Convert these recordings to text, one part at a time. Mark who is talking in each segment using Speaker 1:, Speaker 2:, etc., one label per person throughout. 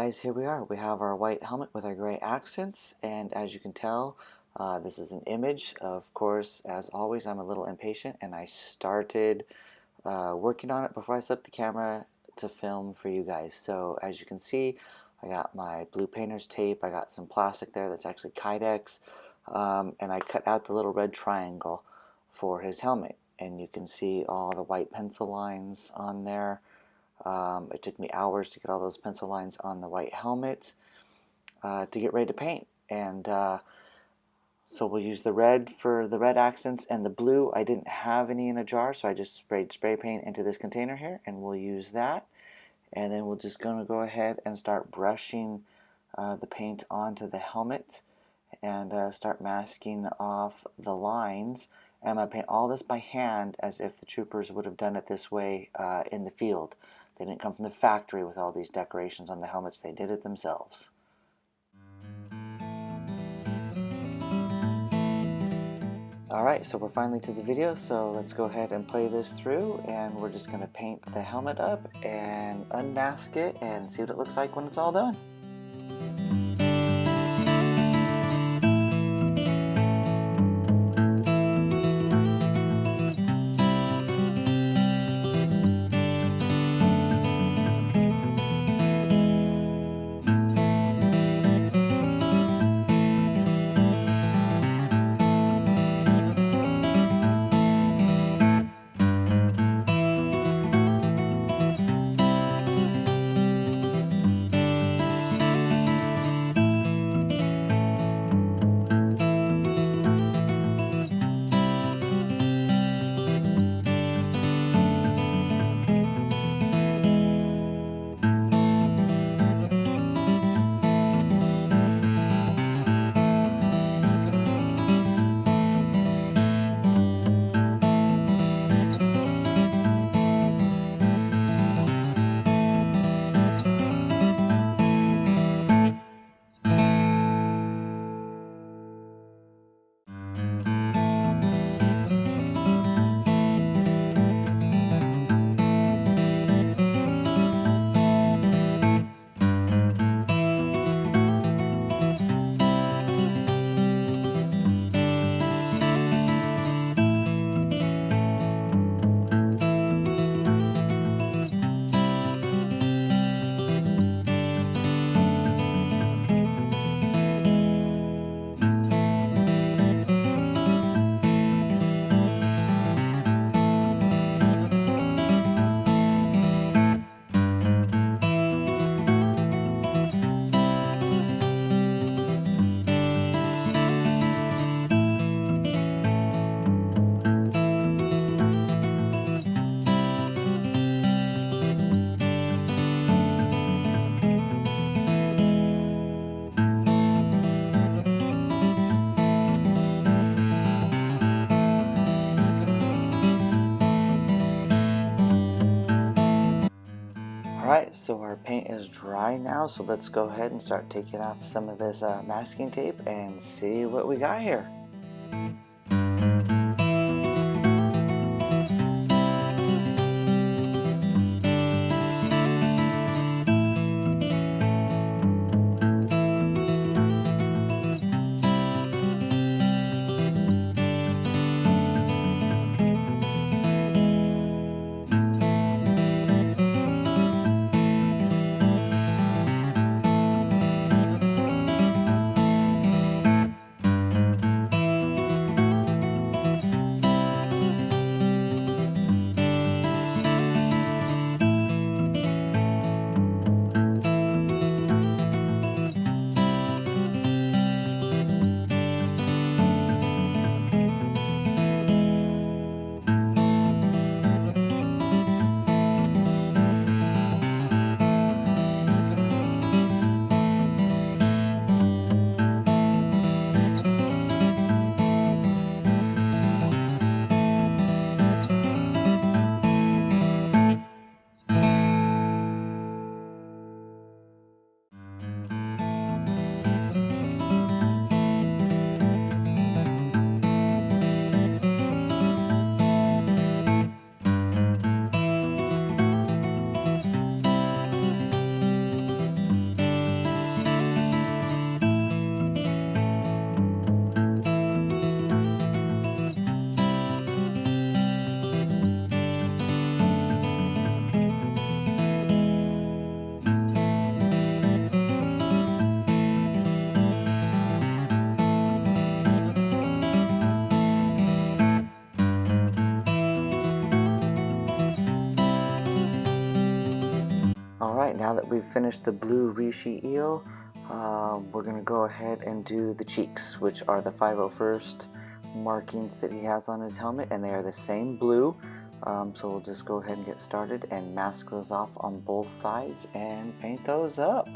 Speaker 1: guys, here we are. We have our white helmet with our gray accents, and as you can tell, this is an image. Of course, as always, I'm a little impatient, and I started working on it before I set up the camera to film for you guys. So as you can see, I got my blue painter's tape, I got some plastic there that's actually Kydex, and I cut out the little red triangle for his helmet, and you can see all the white pencil lines on there. It took me hours to get all those pencil lines on the white helmet to get ready to paint. And so we'll use the red for the red accents, and the blue, I didn't have any in a jar, so I just sprayed spray paint into this container here, and we'll use that. And then we're just going to go ahead and start brushing the paint onto the helmet and start masking off the lines. And I'm going to paint all this by hand as if the troopers would have done it this way in the field. They didn't come from the factory with all these decorations on the helmets. They did it themselves. Alright, so we're finally to the video, so let's go ahead and play this through, and we're just going to paint the helmet up and unmask it and see what it looks like when it's all done. Alright, so our paint is dry now, so let's go ahead and start taking off some of this masking tape and see what we got here. that we've finished the blue Rishi Eel, we're going to go ahead and do the cheeks, which are the 501st markings that he has on his helmet, and they are the same blue. So we'll just go ahead and get started and mask those off on both sides and paint those up.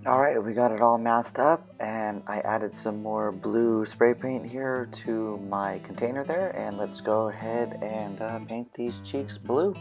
Speaker 1: Alright, we got it all masked up, and I added some more blue spray paint here to my container there, and let's go ahead and paint these cheeks blue.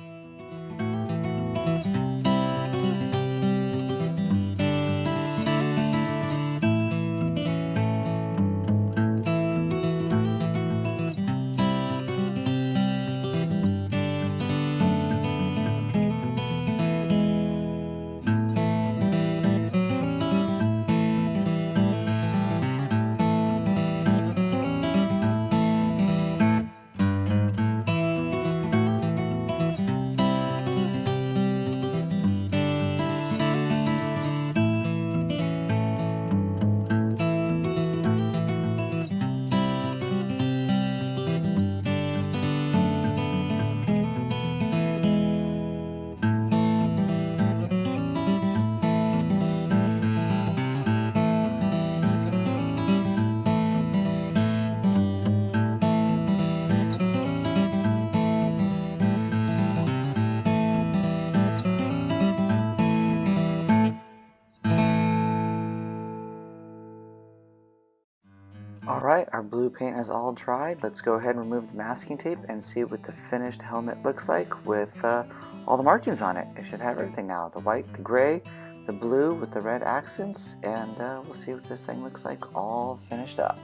Speaker 1: Alright, our blue paint is all dried. Let's go ahead and remove the masking tape and see what the finished helmet looks like with all the markings on it. It should have everything now. The white, the gray, the blue with the red accents, and we'll see what this thing looks like all finished up.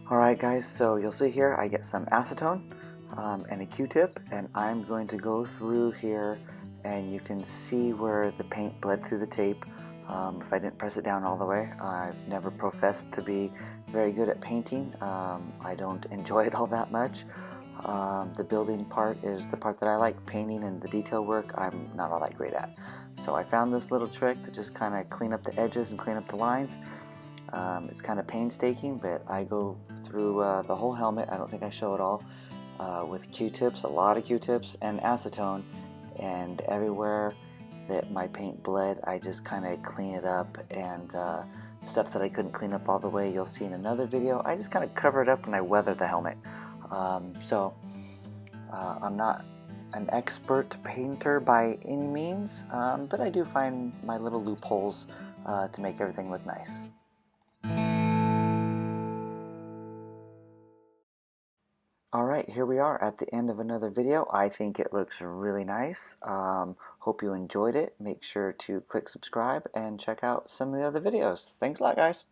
Speaker 1: Alright guys, so you'll see here I get some acetone and a Q-tip, and I'm going to go through here and you can see where the paint bled through the tape. If I didn't press it down all the way. I've never professed to be very good at painting. I don't enjoy it all that much. The building part is the part that I like. Painting and the detail work I'm not all that great at. So I found this little trick to just kind of clean up the edges and clean up the lines. It's kind of painstaking, but I go through the whole helmet. I don't think I show it all. With Q-tips, a lot of Q-tips and acetone, and everywhere that my paint bled, I just kind of clean it up, and stuff that I couldn't clean up all the way, you'll see in another video. I just kind of cover it up when I weather the helmet. I'm not an expert painter by any means, but I do find my little loopholes to make everything look nice. Alright, here we are at the end of another video. I think it looks really nice. Hope you enjoyed it. Make sure to click subscribe and check out some of the other videos. Thanks a lot, guys.